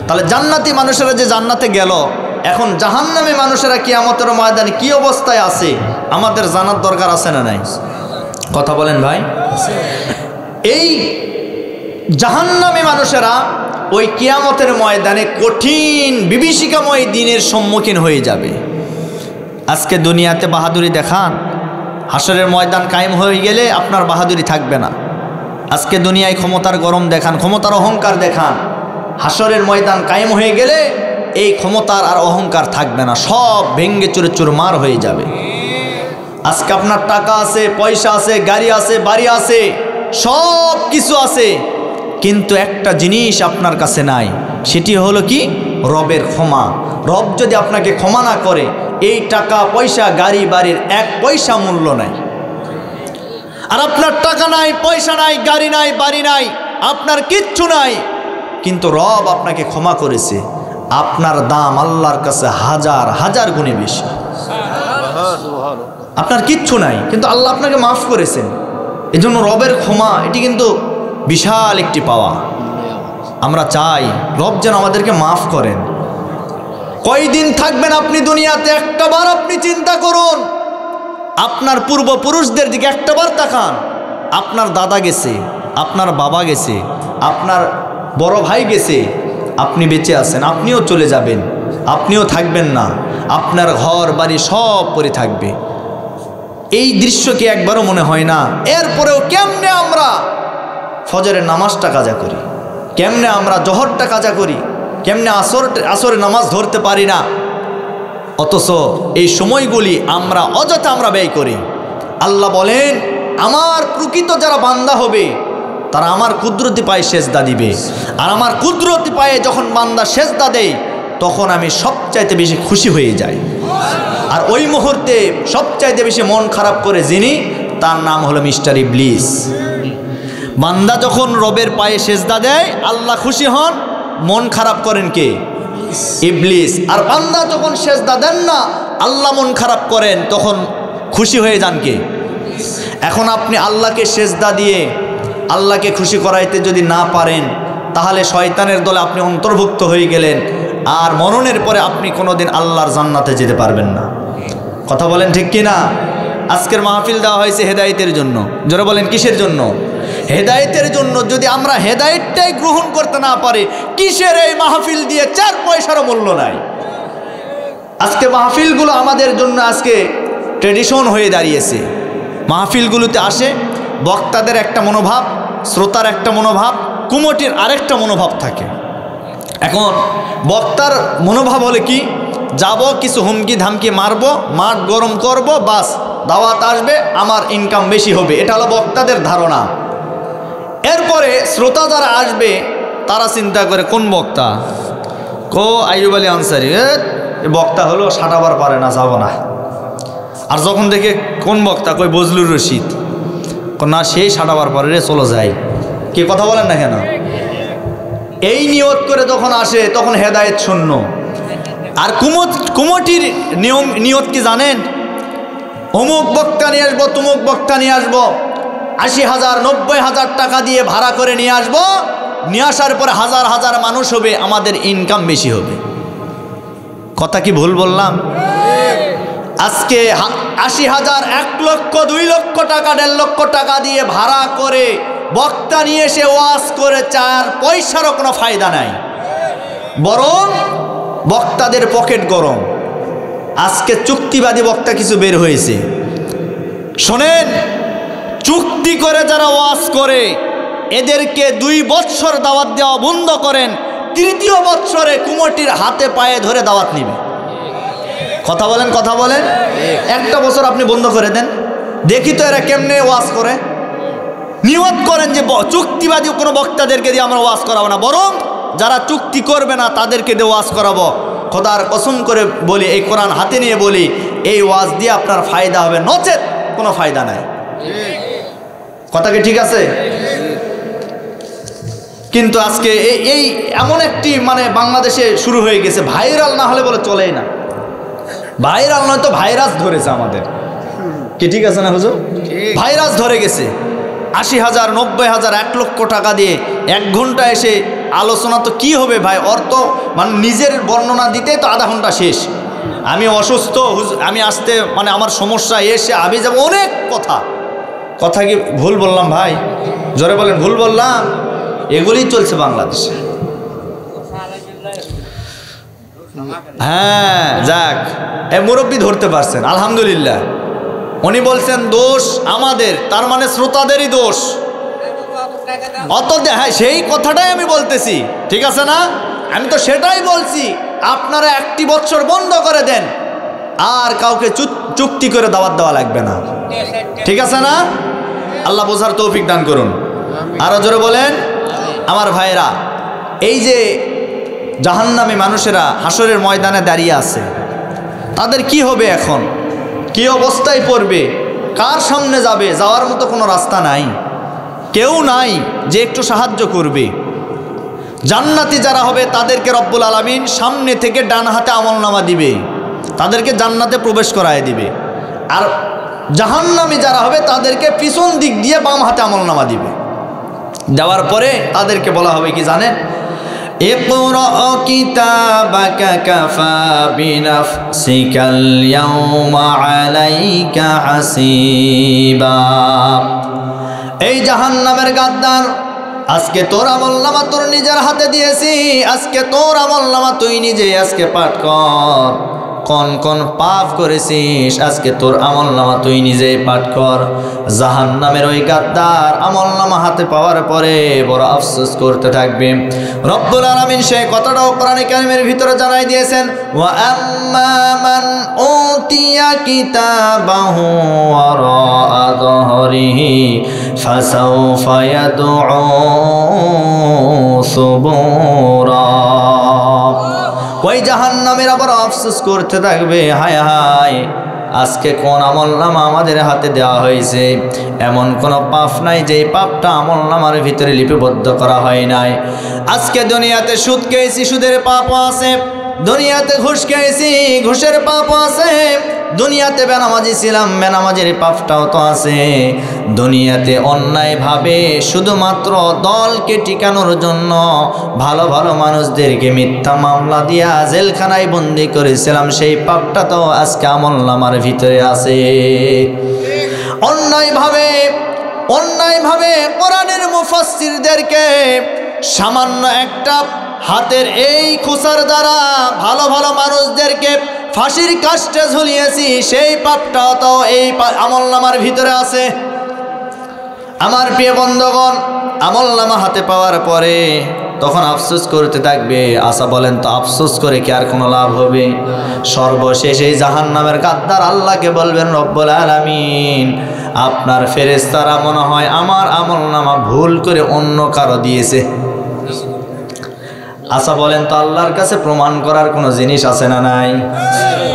তাহলে জান্নাতি মানুষেরা যে জান্নাতে গেল, এখন জাহান্নামী মানুষেরা কিয়ামতের ময়দানে কি অবস্থায় আছে আমাদের জানার দরকার আছে না নাই? কথা বলেন ভাই। এই জাহান্নামী মানুষেরা ওই কিয়ামতের ময়দানে কঠিন বিভীষিকাময় দিনের সম্মুখীন হয়ে যাবে। আজকে দুনিয়াতে বাহাদুরি দেখান, হাসরের ময়দান কায়েম হয়ে গেলে আপনার বাহাদুরি থাকবে না। আজকে দুনিয়ায় ক্ষমতার গরম দেখান, ক্ষমতার অহংকার দেখান, হাসরের ময়দান কায়েম হয়ে গেলে এই ক্ষমতার আর অহংকার থাকবে না, সব ভেঙ্গে চুরে চুরমার হয়ে যাবে। আজকে আপনার টাকা আছে, পয়সা আছে, গাড়ি আছে, বাড়ি আছে, সব কিছু আছে, কিন্তু একটা জিনিস আপনার কাছে নাই, সেটি হলো কি? রবের ক্ষমা। রব যদি আপনাকে ক্ষমা না করে, এই টাকা পয়সা গাড়ি বাড়ির এক পয়সা মূল্য নাই। আর আপনার টাকা নাই, পয়সা নাই, গাড়ি নাই, বাড়ি নাই, আপনার কিচ্ছু নাই, কিন্তু রব আপনাকে ক্ষমা করেছে, আপনার দাম আল্লাহর কাছে হাজার হাজার গুণে বেশি। আপনার কিচ্ছু নাই, কিন্তু আল্লাহ আপনাকে মাফ করেছেন। এজন্য রবের ক্ষমা এটি কিন্তু বিশাল একটি পাওয়া। আমরা চাই রব যেন আমাদেরকে মাফ করেন। কয়দিন থাকবেন আপনি দুনিয়াতে? একটাবার আপনি চিন্তা করুন, আপনার পূর্বপুরুষদের দিকে একটাবার তাকান। আপনার দাদা গেছে, আপনার বাবা গেছে, আপনার বড় ভাই গেছে, আপনি বেঁচে আছেন, আপনিও চলে যাবেন, আপনিও থাকবেন না, আপনার ঘর বাড়ি সব পড়ে থাকবে। এই দৃশ্য কি একবারও মনে হয় না? এরপরেও কেমনে আমরা ফজরের নামাজটা কাজা করি, কেমনে আমরা জোহরটা কাজা করি, কেমনে আসরের নামাজ ধরতে পারি না, অথচ এই সময়গুলি আমরা অযথা ব্যয় করি। আল্লাহ বলেন, আমার প্রকৃত যারা বান্দা হবে তারা আমার কুদরতি পায়ে সেজদা দিবে, আর আমার কুদরতি পায়ে যখন বান্দা সেজদা দেয় তখন আমি সবচাইতে বেশি খুশি হয়ে যাই। আর ওই মুহূর্তে সবচাইতে বেশি মন খারাপ করে যিনি, তার নাম হলো মিস্টার ইবলিস। বান্দা যখন রবের পায়ে সেজদা দেয় আল্লাহ খুশি হন, মন খারাপ করেন কে? ইবলিস। আর বান্দা যখন সেজদা দেন না, আল্লাহ মন খারাপ করেন, তখন খুশি হয়ে যান কে? এখন আপনি আল্লাহকে সেজদা দিয়ে আল্লাহকে খুশি করাইতে যদি না পারেন, তাহলে শয়তানের দলে আপনি অন্তর্ভুক্ত হয়ে গেলেন, আর মরণের পরে আপনি কোনোদিন আল্লাহর জান্নাতে যেতে পারবেন না। কথা বলেন ঠিক কি না? আজকের মাহফিল দেওয়া হয়েছে হেদায়েতের জন্য। যারা বলেন কিসের জন্য? হেদায়েতের জন্য। যদি আমরা হেদায়েতটাই গ্রহণ করতে না পারি, কিসের এই মাহফিল দিয়ে 4 পয়সারও মূল্য নাই। আজকে মাহফিলগুলো আমাদের জন্য আজকে ট্রেডিশন হয়ে দাঁড়িয়েছে। মাহফিলগুলোতে আসে, বক্তাদের একটা মনোভাব, শ্রোতার একটা মনোভাব, কুমটির আরেকটা মনোভাব থাকে। এখন বক্তার মনোভাব হলে কি, যাব কিছু হুমকি ধামকি মারবো, মাঠ গরম করব, বাস দাওয়াত আসবে, আমার ইনকাম বেশি হবে, এটা হলো বক্তাদের ধারণা। এরপরে শ্রোতা যারা আসবে তারা চিন্তা করে কোন বক্তা, আইয়ুব আলী আনসারী, বক্তা হলো সাঁটাবার পারে না, যাব না। আর যখন দেখে কোন বক্তা, বজলুর রশিদ, না সেই সাঁটাবার পারে রে, চলো যাই। কি কথা বলেন না কেন? এই নিয়ত করে যখন আসে তখন হেদায়েত শূন্য। আর কুমটির নিয়ত কি জানেন? অমুক বক্তা নিয়ে আসবো, তুমুক বক্তা নিয়ে আসবো, 80,000 90,000 টাকা দিয়ে ভাড়া করে নিয়ে আসবো, নিয়ে আসার পরে হাজার হাজার মানুষ হবে, আমাদের ইনকাম বেশি হবে। কথা কি ভুল বললাম? আজকে 80,000 1 লক্ষ 2 লক্ষ টাকা 1.5 লক্ষ টাকা দিয়ে ভাড়া করে বক্তা নিয়ে এসে ওয়াজ করে 4 পয়সারও কোনো ফায়দা নাই, বরং বক্তাদের পকেট গরম। আজকে চুক্তিবাদী বক্তা কিছু বের হয়েছে, শোনেন, চুক্তি করে যারা ওয়াজ করে এদেরকে 2 বছর দাওয়াত দেওয়া বন্ধ করেন, 3য় বছরে কুমটির হাতে পায়ে ধরে দাওয়াত নিবে। কথা বলেন, কথা বলেন। 1টা বছর আপনি বন্ধ করে দেন, দেখি তো এরা কেমনে ওয়াজ করে। নিয়ত করেন যে চুক্তিবাদী কোনো বক্তাদেরকে দিয়ে আমরা ওয়াজ করাবো না, বরং যারা চুক্তি করবে না তাদেরকে দিয়ে ওয়াজ করাবো। খোদার কসম করে বলি, এই কোরআন হাতে নিয়ে বলি, এই ওয়াজ দিয়ে আপনার ফায়দা হবে, নচেত কোনো ফায়দা নাই। কথা কি ঠিক আছে? কিন্তু আজকে এই এমন একটি মানে বাংলাদেশে শুরু হয়ে গেছে, ভাইরাল না হলে বলে চলেই না। ভাইরাল নয় তো ভাইরাস ধরেছে আমাদের, কি ঠিক আছে না হুজুর? ভাইরাস ধরে গেছে। 80,000 90,000 1 লক্ষ টাকা দিয়ে 1 ঘন্টা এসে আলোচনা, তো কি হবে ভাই? অর্থ মানে নিজের বর্ণনা দিতে তো আধা ঘন্টা শেষ। আমি অসুস্থ, আমি আসতে মানে আমার সমস্যা, এসে আমি যাব, অনেক কথা। কথা কি ভুল বললাম ভাই? জোরে বলেন, ভুল বললাম? এগুলি চলছে বাংলাদেশে। হ্যাঁ, যাক, মুরব্বী ধরতে পারছেন, আলহামদুলিল্লাহ। উনি বলছেন দোষ আমাদের, তার মানে শ্রোতাদেরই দোষ। অত হ্যাঁ, সেই কথাটাই আমি বলতেছি, ঠিক আছে না? আমি তো সেটাই বলছি, আপনারা 1টি বছর বন্ধ করে দেন, আর কাউকে চুক্তি করে দাওয়াত দেওয়া লাগবে না, ঠিক আছে না? আল্লাহ বোঝার তৌফিক দান করুন। আরো জোরে বলেন আমার ভাইরা। এই যে জাহান্নামী মানুষেরা হাসরের ময়দানে দাঁড়িয়ে আছে, তাদের কি হবে এখন? কি অবস্থায় পড়বে? কার সামনে যাবে? যাওয়ার মতো কোনো রাস্তা নাই, কেউ নাই যে একটু সাহায্য করবে। জান্নাতি যারা হবে তাদেরকে রব্বুল আলামিন সামনে থেকে ডান হাতে আমলনামা দিবে, তাদেরকে জান্নাতে প্রবেশ করায় দিবে। আর জাহান্নামী যারা হবে তাদেরকে পিছন দিক দিয়ে বাম হাতে আমলনামা দিবে। দেওয়ার পরে তাদেরকে বলা হবে কি জানেন? ইকরা কিতাবাকা কাফা বিনাফসিকাল ইয়াওমা আলাইকা হাসিবা। এই জাহান্নামের গাদ্দার, আজকে তোর আমলনামা তোর নিজের হাতে দিয়েছি, আজকে তোর আমলনামা তুই নিজে আজকে পাঠ কর। কোন কোন পাপ করেছিস আজকে তোর আমলনামা তুই নিজেই পাঠ কর। জাহান্নামের ওই গাদ্দার আমলনামা হাতে পাওয়ার পরে বড় আফসোস করতে থাকবে। রব্বুল আলামিন সেই কথাটাও কোরআনে কারীমের ভিতরে জানাই দিয়েছেন, ওয়া আম্মা মান উতিয়া কিতাবাহু ওয়ারাআ যহরিহি ফাসাউফা ইয়াদউ সুবুরা। ওই জাহান্নামের আবার আফসোস করতে থাকবে, হায় হায়, আজকে কোন আমলনামা আমাদের হাতে দেওয়া হয়েছে, এমন কোনো পাপ নাই যে পাপটা আমলনামার ভিতরে লিপিবদ্ধ করা হয় নাই। আজকে দুনিয়াতে সুদ খেয়েছি, সুদের পাপও আছে। দুনিয়াতে ঘুষ খেয়েছি, ঘুষের পাপও আছে। দুনিয়াতে বেনামাজি ছিলাম, বেনামাজির পাপটাও তো আছে। দুনিয়াতে অন্যায়ভাবে শুধুমাত্র দলকে টিকানোর জন্য ভালো ভালো মানুষদেরকে মিথ্যা মামলা দিয়া জেলখানায় বন্দি করেছিলাম, সেই পাপটা তো আজকে আমলনামার ভিতরে আছে। অন্যায়ভাবে কোরআনের মুফাসসিরদেরকে সামান্য একটা হাতের এই খুসার দ্বারা ভালো ভালো মানুষদেরকে ফাঁসির কাস্টে ঝুলিয়েছি, সেই পাপটা তো এই আমলনামার ভিতরে আছে। আমার প্রিয় বন্ধুগণ, আমলনামা হাতে পাওয়ার পরে তখন আফসোস করতে থাকবে। আশা বলেন তো আফসোস করে কি আর কোনো লাভ হবে? সর্বশেষ এই জাহান্নামের গাদ্দার আল্লাহকে বলবেন, রব্বুল আলামিন, আপনার ফেরেশতারা মনে হয় আমার আমলনামা ভুল করে অন্য কারো দিয়েছে। আশা বলেন তো আল্লাহর কাছে প্রমাণ করার কোনো জিনিস আছে না নাই?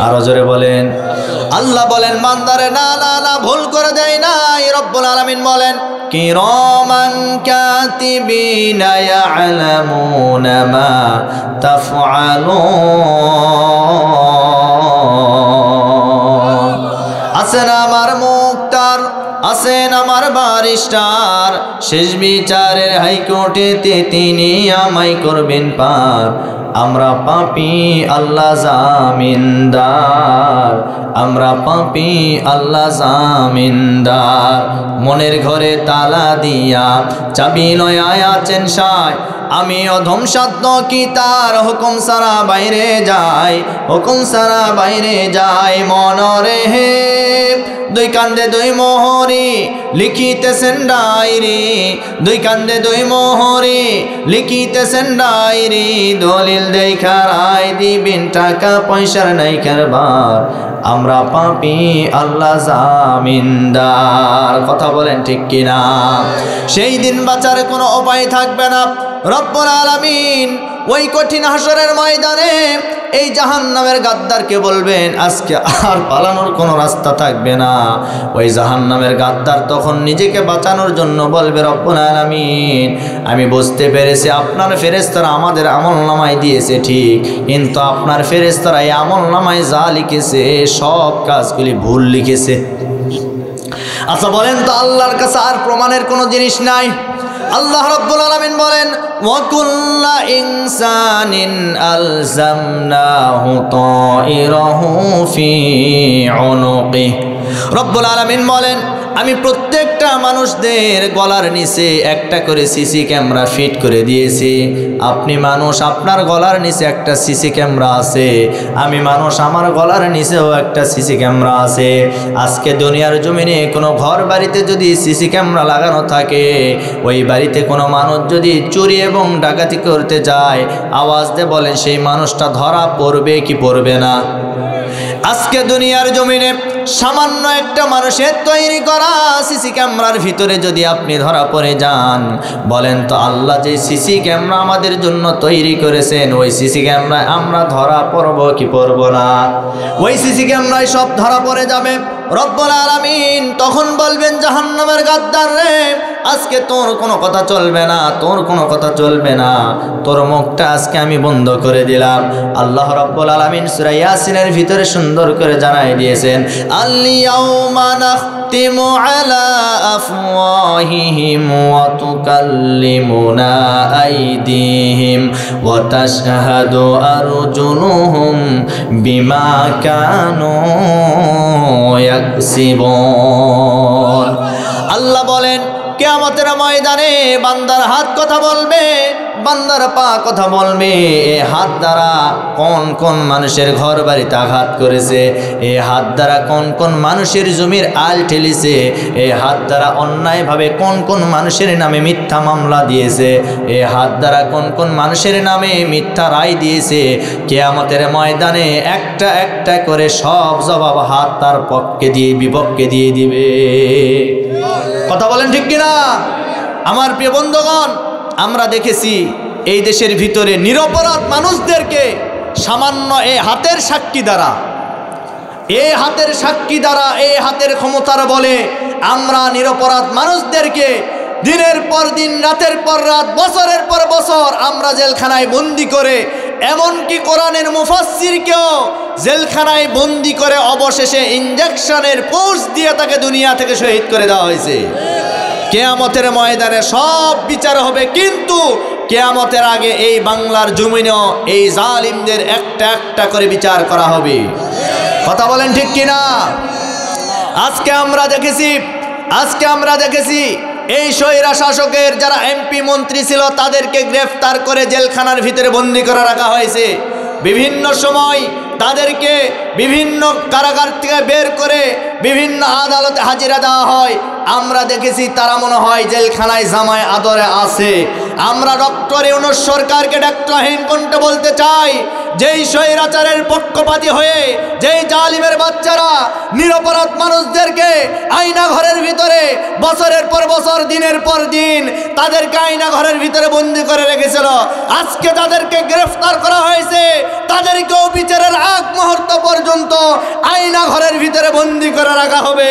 আরো জোরে বলেন। আল্লাহ বলেন বান্দারে না না না ভুল করে দেয় নাই। রব্বুল আলামিন বলেন কিরামান কাতিবিনা ইয়ালামুনা মা তাফআলুন। আছেন আমার মুক্তার, আছেন আমার বারিস্টার, শেষ বিচারের হাইকোর্টেতে তিনি আমায় করবেন পার। আমরা পাপী আল্লাহ জামিনদার, আমরা পাপী আল্লাহ জামিনদার। মনের ঘরে তালা দিয়া চাবি লয়া আছেন সায়, আমি অধম সাধ্য কি তার হুকুম সারা বাইরে যাই, হুকুম সারা বাইরে যাই। মনরে হে দুই কান্দে দুই মোহরি লিখিতেছেন ডায়েরি, দুই কান্দে দুই মোহরি লিখিতেছেন ডায়েরি। দলিল দেখা রায় দিবেন টাকা পয়সার নাই কারবার, আমরা পাপী আল্লাহ জামিনদার। কথা বলেন ঠিক কিনা? সেই দিন বাঁচার কোনো উপায় থাকবে না। রব্বুল আলামিন ওই কঠিন হাসরের ময়দানে এই জাহান্নামের গাদ্দারকে বলবেন আজকে আর পালানোর কোনো রাস্তা থাকবে না। ওই জাহান্নামের গাদ্দার তখন নিজেকে বাঁচানোর জন্য বলবে রব্বুল আলামিন আমি বুঝতে পেরেছি আপনার ফেরেশতারা আমাদের আমলনামায় দিয়েছে ঠিক, কিন্তু আপনার ফেরেশতারা এই আমলনামায় যা লিখেছে সব কাজগুলি ভুল লিখেছে। আচ্ছা বলেন তো আল্লাহর কাছে আর প্রমাণের কোনো জিনিস নাই? আল্লাহ রাব্বুল আলামিন বলেন ওয়া কুল্লা ইনসানিন আলজামনাহু তাইরাহু ফি উনুকিহি। রব্বুল আলামিন বলেন আমি প্রত্যেকটা মানুষদের গলার নিচে একটা করে সিসি ক্যামেরা ফিট করে দিয়েছি। আপনি মানুষ, আপনার গলার নিচে একটা সিসি ক্যামেরা আছে, আমি মানুষ, আমার গলার নিচেও একটা সিসি ক্যামেরা আছে। আজকে দুনিয়ার জমিনে কোনো ঘর বাড়িতে যদি সিসি ক্যামেরা লাগানো থাকে, ওই বাড়িতে কোনো মানুষ যদি চুরি এবং ডাকাতি করতে যায়, আওয়াজ দিয়ে বলেন সেই মানুষটা ধরা পড়বে কি পড়বে না? আজকে দুনিয়ার জমিনে সামান্য একটা মানুষের তৈরি করা সিসি ক্যামেরার ভিতরে যদি আপনি ধরা পড়ে যান, বলেন তো আল্লাহ যে সিসি ক্যামেরা আমাদের জন্য তৈরি করেছেন, ওই সিসি ক্যামেরায় আমরা ধরা পড়ব কি পড়ব না? ওই সিসি ক্যামেরায় সব ধরা পড়ে যাবে। রব্বুল আলামিন তখন বলবেন জাহান্নামের গাদ্দার রে, আজকে তোর কোনো কথা চলবে না, তোর কোনো কথা চলবে না, তোর মুখটা আজকে আমি বন্ধ করে দিলাম। আল্লাহ রাব্বুল আলামিন সূরা ইয়াসিনের ভিতরে সুন্দর করে জানাই দিয়েছেন আল ইয়াউমা নাখতিমু আলা আফওয়াহিহিম ওয়া তুকাল্লিমুনা আইদিহিম ওয়া তাশহাদু আরজুলুহুম বিমা কানু ইয়াকসিবুন। আল্লাহ বলেন কিয়ামতের ময়দানে বান্দার হাত কথা বলবে, বান্দার পা কথা বলবে। এ হাত দ্বারা কোন কোন মানুষের ঘর বাড়িতে আঘাত করেছে, এ হাত দ্বারা কোন কোন মানুষের জমির আল ঠেলিছে, এ হাত দ্বারা অন্যায়ভাবে কোন কোন মানুষের নামে মিথ্যা মামলা দিয়েছে, এ হাত দ্বারা কোন কোন মানুষের নামে মিথ্যা রায় দিয়েছে। কিয়ামতের ময়দানে একটা একটা করে সব জবাব হাত তার পক্ষে দিয়ে বিপক্ষে দিয়ে দিবে। কথা বলেন ঠিক কিনা? আমার প্রিয় বন্ধুগণ, আমরা দেখেছি এই দেশের ভিতরে নিরপরাধ মানুষদেরকে সামান্য এই হাতের সাক্ষী দ্বারা, এই হাতের সাক্ষী দ্বারা, এই হাতের ক্ষমতার বলে আমরা নিরপরাধ মানুষদেরকে দিনের পর দিন, রাতের পর রাত, বছরের পর বছর আমরা জেলখানায় বন্দি করে, এমনকি কোরআনের মুফাসসিরকেও জেলখানায় বন্দি করে অবশেষে ইনজেকশনের পোষ দিয়ে তাকে দুনিয়া থেকে শহীদ করে দেওয়া হয়েছে। কিয়ামতের ময়দানে সব বিচার হবে, কিন্তু কিয়ামতের আগে এই বাংলার জমিনেও এই জালিমদের একটা একটা করে বিচার করা হবে। কথা বলেন ঠিক কিনা? আজকে আমরা দেখেছি এই স্বৈরা শাসকের যারা এমপি মন্ত্রী ছিল তাদেরকে গ্রেফতার করে জেলখানার ভিতরে বন্দি করে রাখা হয়েছে। বিভিন্ন সময় তাদেরকে বিভিন্ন কারাগার থেকে বের করে বিভিন্ন আদালতে হাজিরা দেওয়া হয়। আমরা দেখেছি তারা মনে হয় জেলখানায় জামায় আদরে আছে। আমরা ডক্টর ইউনূস সরকারকে ডাক্তারহীন কণ্ঠে বলতে চাই, যেই স্বৈরাচারের পক্ষপাতী হয়ে যেই জালিমের বাচ্চারা নিরপরাধ মানুষদেরকে আয়না ঘরের ভিতরে বছরের পর বছর, দিনের পর দিন তাদেরকে আয়না ঘরের ভিতরে বন্দি করে রেখেছিল, আজকে তাদেরকে গ্রেফতার করা হয়েছে, তাদেরকেও বিচারের আগ মুহূর্ত পর্যন্ত পর্যন্ত আয়না ঘরের ভিতরে বন্দি করে রাখা হবে।